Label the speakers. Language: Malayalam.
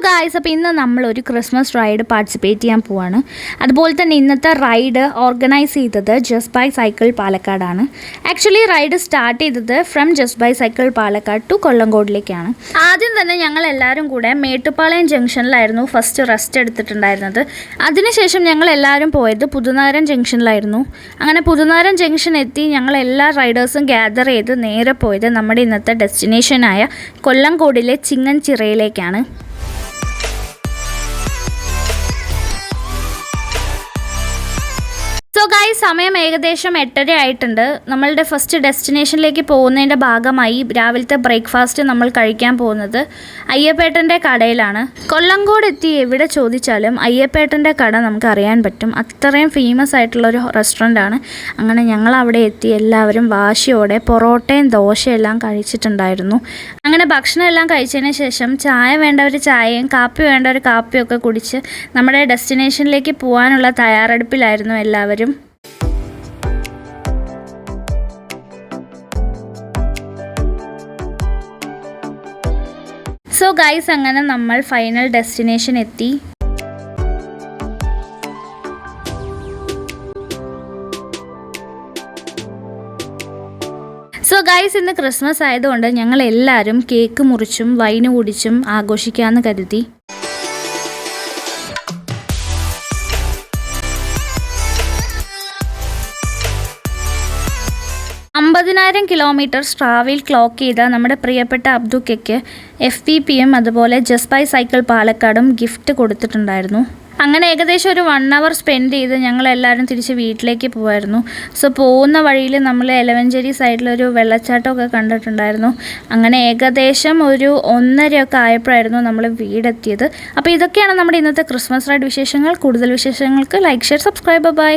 Speaker 1: ഗായ്സ്, അപ്പോൾ ഇന്ന് നമ്മളൊരു ക്രിസ്മസ് റൈഡ് പാർട്ടിസിപ്പേറ്റ് ചെയ്യാൻ പോവാണ്. അതുപോലെ തന്നെ ഇന്നത്തെ റൈഡ് ഓർഗനൈസ് ചെയ്തത് ജസ്റ്റ് ബൈ സൈക്കിൾ പാലക്കാടാണ്. ആക്ച്വലി റൈഡ് സ്റ്റാർട്ട് ചെയ്തത് from just by cycle Palakkad to കൊല്ലങ്കോടിലേക്കാണ്. ആദ്യം തന്നെ ഞങ്ങൾ എല്ലാവരും കൂടെ മേട്ടുപ്പാളയം ജംഗ്ഷനിലായിരുന്നു ഫസ്റ്റ് റെസ്റ്റ് എടുത്തിട്ടുണ്ടായിരുന്നത്. അതിനുശേഷം ഞങ്ങൾ എല്ലാവരും പോയത് പുതുനഗരം ജംഗ്ഷനിലായിരുന്നു. അങ്ങനെ പുതുനഗരം ജംഗ്ഷൻ എത്തി ഞങ്ങൾ എല്ലാ റൈഡേഴ്സും ഗ്യാദർ ചെയ്ത് നേരെ പോയത് നമ്മുടെ ഇന്നത്തെ ഡെസ്റ്റിനേഷനായ കൊല്ലങ്കോടിലെ ചിങ്ങൻചിറയിലേക്കാണ്. സോ ഗൈസ്, സമയം ഏകദേശം 8:30 ആയിട്ടുണ്ട്. നമ്മളുടെ ഫസ്റ്റ് ഡെസ്റ്റിനേഷനിലേക്ക് പോകുന്നതിൻ്റെ ഭാഗമായി രാവിലത്തെ ബ്രേക്ക്ഫാസ്റ്റ് നമ്മൾ കഴിക്കാൻ പോകുന്നത് അയ്യപ്പേട്ടൻ്റെ കടയിലാണ്. കൊല്ലങ്കോട് എത്തി എവിടെ ചോദിച്ചാലും അയ്യപ്പേട്ടൻ്റെ കട നമുക്ക് അറിയാൻ പറ്റും. അത്രയും ഫേമസ് ആയിട്ടുള്ളൊരു റെസ്റ്റോറൻ്റാണ്. അങ്ങനെ ഞങ്ങൾ അവിടെ എത്തി എല്ലാവരും വാശിയോടെ പൊറോട്ടയും ദോശയെല്ലാം കഴിച്ചിട്ടുണ്ടായിരുന്നു. അങ്ങനെ ഭക്ഷണം എല്ലാം കഴിച്ചതിന് ശേഷം ചായ വേണ്ടവർ ചായയും കാപ്പി വേണ്ടവർ കാപ്പിയും ഒക്കെ കുടിച്ച് നമ്മുടെ ഡെസ്റ്റിനേഷനിലേക്ക് പോകാനുള്ള തയ്യാറെടുപ്പിലായിരുന്നു എല്ലാവരും. സോ ഗൈസ്, അങ്ങനെ നമ്മൾ ഫൈനൽ ഡെസ്റ്റിനേഷൻ എത്തി. സോ ഗൈസ്, ഇന്ന് ക്രിസ്മസ് ആയതുകൊണ്ട് ഞങ്ങൾ എല്ലാവരും കേക്ക് മുറിച്ചും വൈന് കുടിച്ചും ആഘോഷിക്കാമെന്ന് കരുതി. കിലോമീറ്റർ ട്രാവൽ ക്ലോക്ക് ചെയ്ത നമ്മുടെ പ്രിയപ്പെട്ട അബ്ദുക്കയ്ക്ക് FPPയും അതുപോലെ ജസ്റ്റ് ബൈ സൈക്കിൾ പാലക്കാടും ഗിഫ്റ്റ് കൊടുത്തിട്ടുണ്ടായിരുന്നു. അങ്ങനെ ഏകദേശം ഒരു 1 hour സ്പെൻഡ് ചെയ്ത് ഞങ്ങളെല്ലാവരും തിരിച്ച് വീട്ടിലേക്ക് പോകുമായിരുന്നു. സോ പോകുന്ന വഴിയിൽ നമ്മൾ എലവഞ്ചേരി സൈഡിലൊരു വെള്ളച്ചാട്ടമൊക്കെ കണ്ടിട്ടുണ്ടായിരുന്നു. അങ്ങനെ ഏകദേശം ഒരു 1:30 ആയപ്പോഴായിരുന്നു നമ്മൾ വീടെത്തിയത്. അപ്പോൾ ഇതൊക്കെയാണ് നമ്മുടെ ഇന്നത്തെ ക്രിസ്മസ് റൈഡ് വിശേഷങ്ങൾ. കൂടുതൽ വിശേഷങ്ങൾക്ക് ലൈക്ക്, ഷെയർ, സബ്സ്ക്രൈബ്. ബൈ.